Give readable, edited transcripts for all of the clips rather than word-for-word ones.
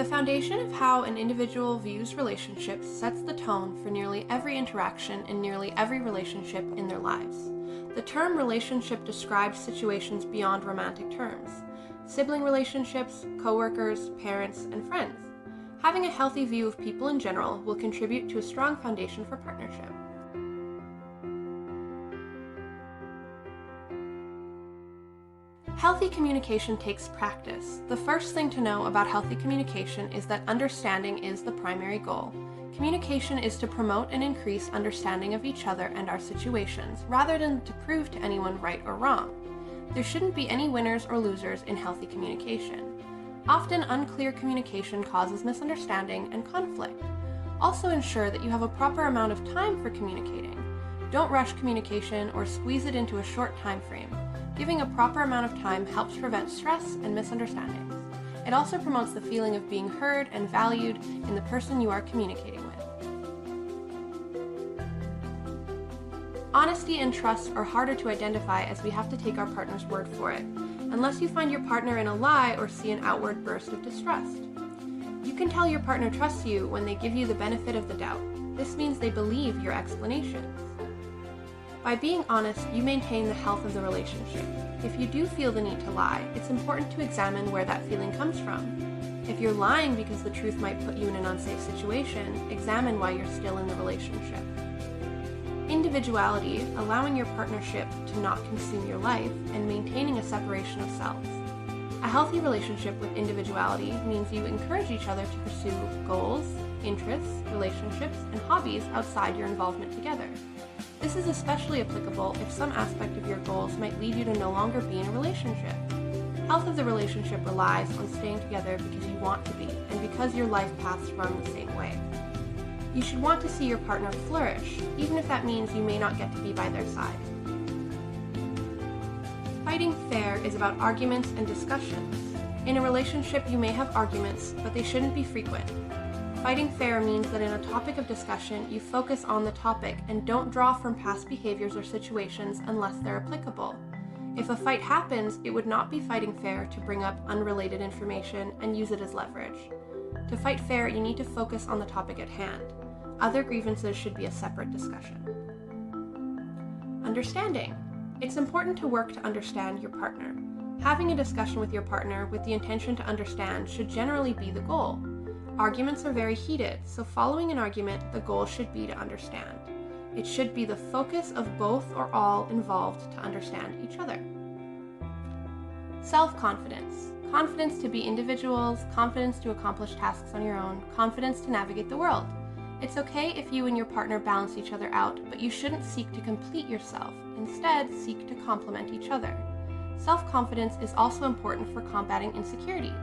The foundation of how an individual views relationships sets the tone for nearly every interaction in nearly every relationship in their lives. The term relationship describes situations beyond romantic terms: sibling relationships, coworkers, parents, and friends. Having a healthy view of people in general will contribute to a strong foundation for partnership. Healthy communication takes practice. The first thing to know about healthy communication is that understanding is the primary goal. Communication is to promote and increase understanding of each other and our situations, rather than to prove to anyone right or wrong. There shouldn't be any winners or losers in healthy communication. Often, unclear communication causes misunderstanding and conflict. Also ensure that you have a proper amount of time for communicating. Don't rush communication or squeeze it into a short time frame. Giving a proper amount of time helps prevent stress and misunderstandings. It also promotes the feeling of being heard and valued in the person you are communicating with. Honesty and trust are harder to identify as we have to take our partner's word for it, unless you find your partner in a lie or see an outward burst of distrust. You can tell your partner trusts you when they give you the benefit of the doubt. This means they believe your explanations. By being honest, you maintain the health of the relationship. If you do feel the need to lie, it's important to examine where that feeling comes from. If you're lying because the truth might put you in an unsafe situation, examine why you're still in the relationship. Individuality, allowing your partnership to not consume your life, and maintaining a separation of selves. A healthy relationship with individuality means you encourage each other to pursue goals, interests, relationships, and hobbies outside your involvement together. This is especially applicable if some aspect of your goals might lead you to no longer be in a relationship. Health of the relationship relies on staying together because you want to be, and because your life paths run the same way. You should want to see your partner flourish, even if that means you may not get to be by their side. Fighting fair is about arguments and discussions. In a relationship, you may have arguments, but they shouldn't be frequent. Fighting fair means that in a topic of discussion, you focus on the topic and don't draw from past behaviors or situations unless they're applicable. If a fight happens, it would not be fighting fair to bring up unrelated information and use it as leverage. To fight fair, you need to focus on the topic at hand. Other grievances should be a separate discussion. Understanding. It's important to work to understand your partner. Having a discussion with your partner with the intention to understand should generally be the goal. Arguments are very heated, so following an argument, the goal should be to understand. It should be the focus of both or all involved to understand each other. Self-confidence. Confidence to be individuals, confidence to accomplish tasks on your own, confidence to navigate the world. It's okay if you and your partner balance each other out, but you shouldn't seek to complete yourself. Instead, seek to complement each other. Self-confidence is also important for combating insecurities.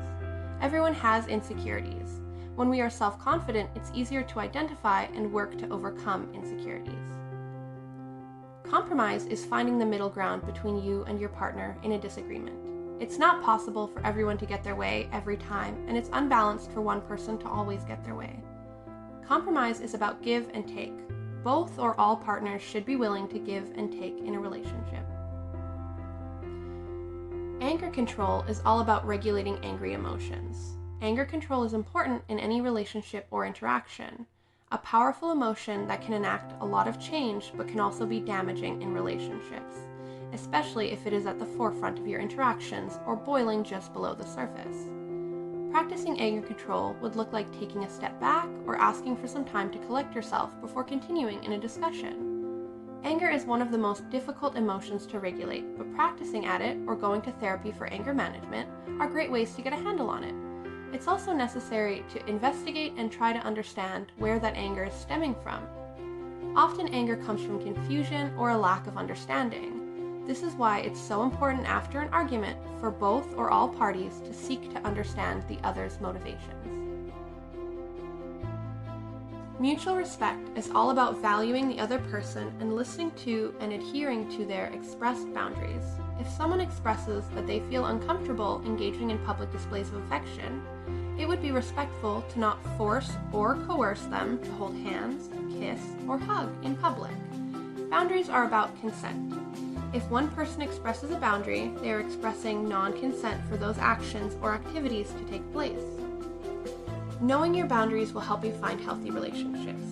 Everyone has insecurities. When we are self-confident, it's easier to identify and work to overcome insecurities. Compromise is finding the middle ground between you and your partner in a disagreement. It's not possible for everyone to get their way every time, and it's unbalanced for one person to always get their way. Compromise is about give and take. Both or all partners should be willing to give and take in a relationship. Anger control is all about regulating angry emotions. Anger control is important in any relationship or interaction. A powerful emotion that can enact a lot of change but can also be damaging in relationships, especially if it is at the forefront of your interactions or boiling just below the surface. Practicing anger control would look like taking a step back or asking for some time to collect yourself before continuing in a discussion. Anger is one of the most difficult emotions to regulate, but practicing at it or going to therapy for anger management are great ways to get a handle on it. It's also necessary to investigate and try to understand where that anger is stemming from. Often anger comes from confusion or a lack of understanding. This is why it's so important after an argument for both or all parties to seek to understand the other's motivations. Mutual respect is all about valuing the other person and listening to and adhering to their expressed boundaries. If someone expresses that they feel uncomfortable engaging in public displays of affection, it would be respectful to not force or coerce them to hold hands, kiss, or hug in public. Boundaries are about consent. If one person expresses a boundary, they are expressing non-consent for those actions or activities to take place. Knowing your boundaries will help you find healthy relationships.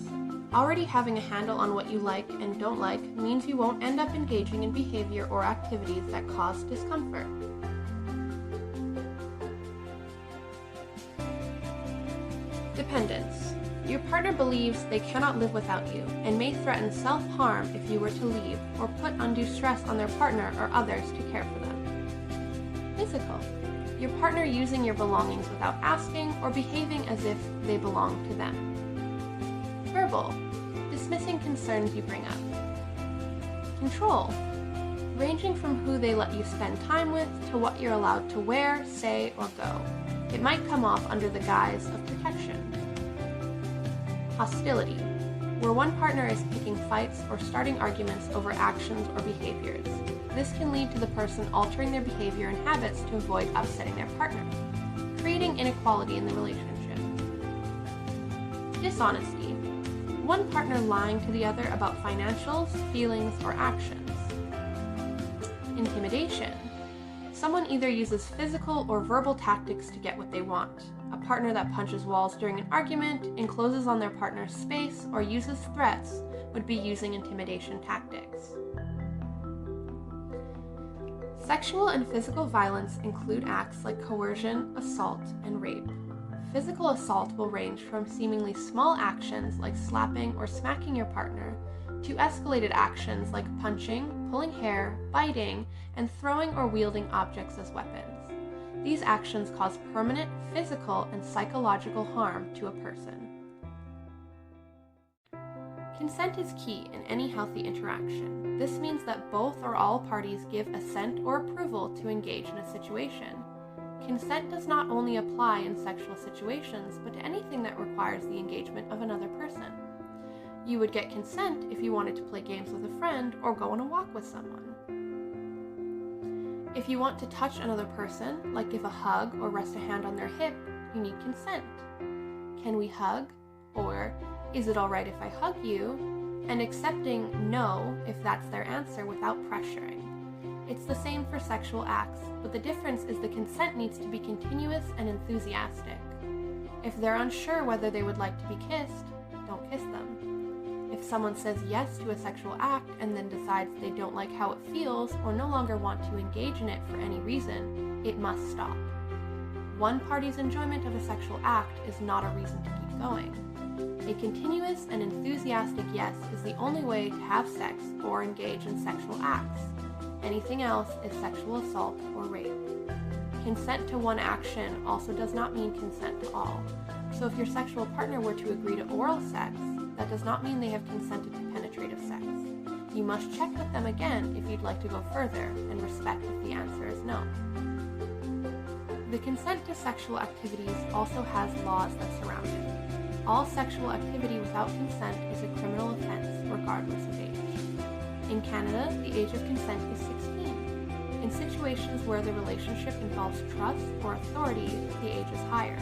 Already having a handle on what you like and don't like means you won't end up engaging in behavior or activities that cause discomfort. Dependence. Your partner believes they cannot live without you and may threaten self-harm if you were to leave or put undue stress on their partner or others to care for them. Physical. Your partner using your belongings without asking or behaving as if they belong to them. Verbal. Dismissing concerns you bring up. Control. Ranging from who they let you spend time with to what you're allowed to wear, say, or go. It might come off under the guise of protection. Hostility. Where one partner is picking fights or starting arguments over actions or behaviors. This can lead to the person altering their behavior and habits to avoid upsetting their partner, creating inequality in the relationship. Dishonesty. One partner lying to the other about financials, feelings, or actions. Intimidation. Someone either uses physical or verbal tactics to get what they want. A partner that punches walls during an argument, encloses on their partner's space, or uses threats would be using intimidation tactics. Sexual and physical violence include acts like coercion, assault, and rape. Physical assault will range from seemingly small actions like slapping or smacking your partner to escalated actions like punching, pulling hair, biting, and throwing or wielding objects as weapons. These actions cause permanent physical and psychological harm to a person. Consent is key in any healthy interaction. This means that both or all parties give assent or approval to engage in a situation. Consent does not only apply in sexual situations, but to anything that requires the engagement of another person. You would get consent if you wanted to play games with a friend or go on a walk with someone. If you want to touch another person, like give a hug or rest a hand on their hip, you need consent. Can we hug? Or, is it alright if I hug you? And accepting no if that's their answer without pressuring. It's the same for sexual acts, but the difference is the consent needs to be continuous and enthusiastic. If they're unsure whether they would like to be kissed, don't kiss them. If someone says yes to a sexual act and then decides they don't like how it feels or no longer want to engage in it for any reason, it must stop. One party's enjoyment of a sexual act is not a reason to keep going. A continuous and enthusiastic yes is the only way to have sex or engage in sexual acts. Anything else is sexual assault or rape. Consent to one action also does not mean consent to all. So if your sexual partner were to agree to oral sex, that does not mean they have consented to penetrative sex. You must check with them again if you'd like to go further and respect if the answer is no. The consent to sexual activities also has laws that surround it. All sexual activity without consent is a criminal offense, regardless of age. In Canada, the age of consent is 16. In situations where the relationship involves trust or authority, the age is higher.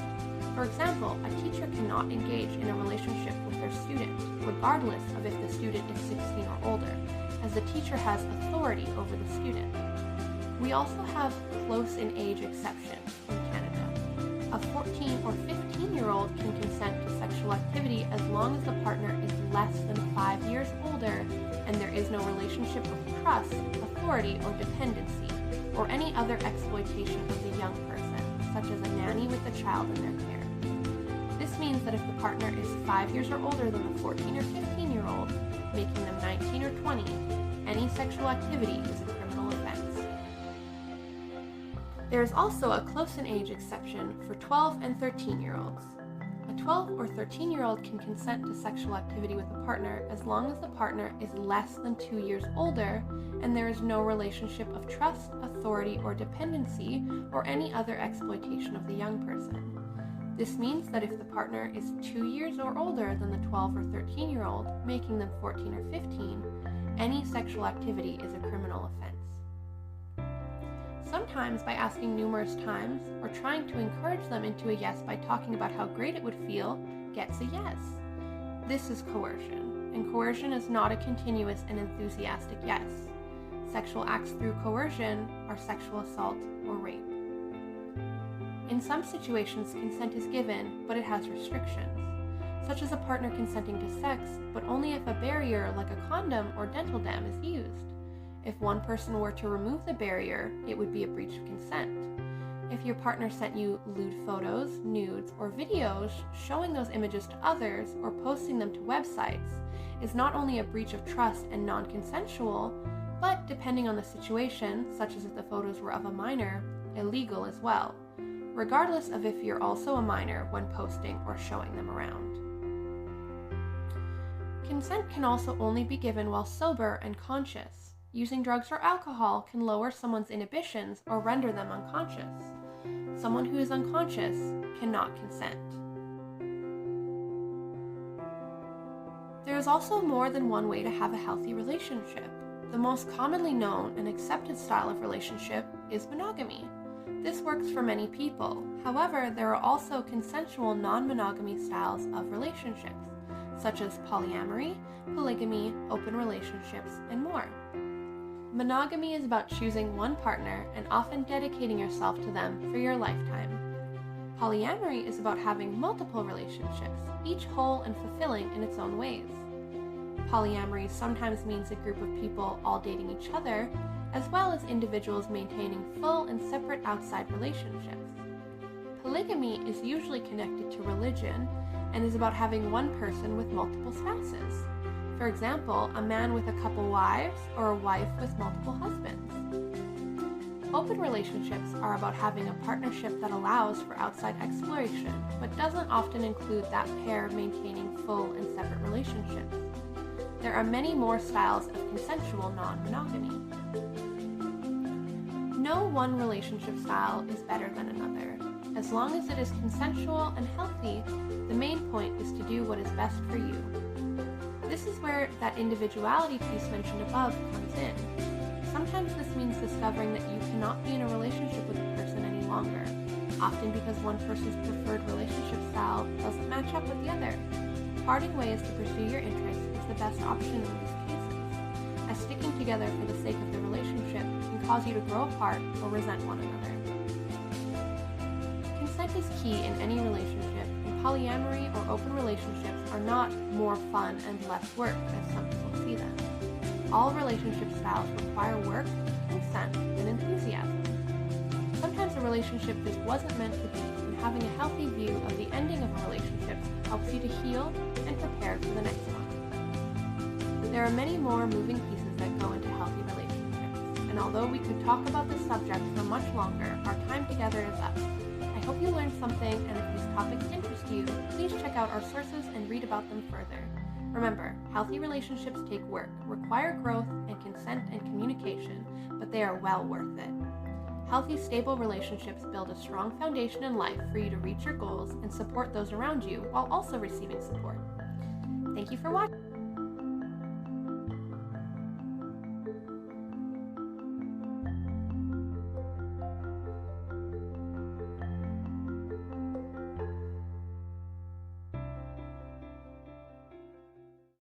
For example, a teacher cannot engage in a relationship with their student, regardless of if the student is 16 or older, as the teacher has authority over the student. We also have close in age exceptions in Canada. A 14 or 15-year-old can consent to sexual activity as long as the partner is less than 5 years older and there is no relationship of trust, authority, or dependency, or any other exploitation of the young person, such as a nanny with a child in their care. This means that if the partner is 5 years or older than the 14 or 15-year-old, making them 19 or 20, any sexual activity is a criminal offense. There is also a close in age exception for 12 and 13-year-olds. A 12 or 13-year-old can consent to sexual activity with a partner as long as the partner is less than 2 years older and there is no relationship of trust, authority, or dependency, or any other exploitation of the young person. This means that if the partner is 2 years or older than the 12 or 13-year-old, making them 14 or 15, any sexual activity is a criminal offense. Sometimes by asking numerous times or trying to encourage them into a yes by talking about how great it would feel gets a yes. This is coercion, and coercion is not a continuous and enthusiastic yes. Sexual acts through coercion are sexual assault or rape. In some situations, consent is given, but it has restrictions, such as a partner consenting to sex, but only if a barrier like a condom or dental dam is used. If one person were to remove the barrier, it would be a breach of consent. If your partner sent you lewd photos, nudes, or videos, showing those images to others or posting them to websites is not only a breach of trust and non-consensual, but depending on the situation, such as if the photos were of a minor, illegal as well, regardless of if you're also a minor when posting or showing them around. Consent can also only be given while sober and conscious. Using drugs or alcohol can lower someone's inhibitions or render them unconscious. Someone who is unconscious cannot consent. There is also more than one way to have a healthy relationship. The most commonly known and accepted style of relationship is monogamy. This works for many people. However, there are also consensual non-monogamy styles of relationships, such as polyamory, polygamy, open relationships, and more. Monogamy is about choosing one partner and often dedicating yourself to them for your lifetime. Polyamory is about having multiple relationships, each whole and fulfilling in its own ways. Polyamory sometimes means a group of people all dating each other, as well as individuals maintaining full and separate outside relationships. Polygamy is usually connected to religion and is about having one person with multiple spouses. For example, a man with a couple wives or a wife with multiple husbands. Open relationships are about having a partnership that allows for outside exploration, but doesn't often include that pair maintaining full and separate relationships. There are many more styles of consensual non-monogamy. No one relationship style is better than another. As long as it is consensual and healthy, the main point is to do what is best for you. This is where that individuality piece mentioned above comes in. Sometimes this means discovering that you cannot be in a relationship with a person any longer, often because one person's preferred relationship style doesn't match up with the other. Parting ways to pursue your interests is the best option in these cases, as sticking together for the sake of the relationship can cause you to grow apart or resent one another. Consent is key in any relationship, and polyamory or open relationships are not more fun and less work as some people see them. All relationship styles require work, consent, and enthusiasm. Sometimes a relationship just wasn't meant to be, and having a healthy view of the ending of a relationship helps you to heal and prepare for the next one. There are many more moving pieces that go into healthy relationships, and although we could talk about this subject for much longer, our time together is up. I hope you learned something, and if these topics interest you, please check out our sources and read about them further. Remember, healthy relationships take work, require growth and consent and communication, but they are well worth it. Healthy, stable relationships build a strong foundation in life for you to reach your goals and support those around you while also receiving support. Thank you for watching.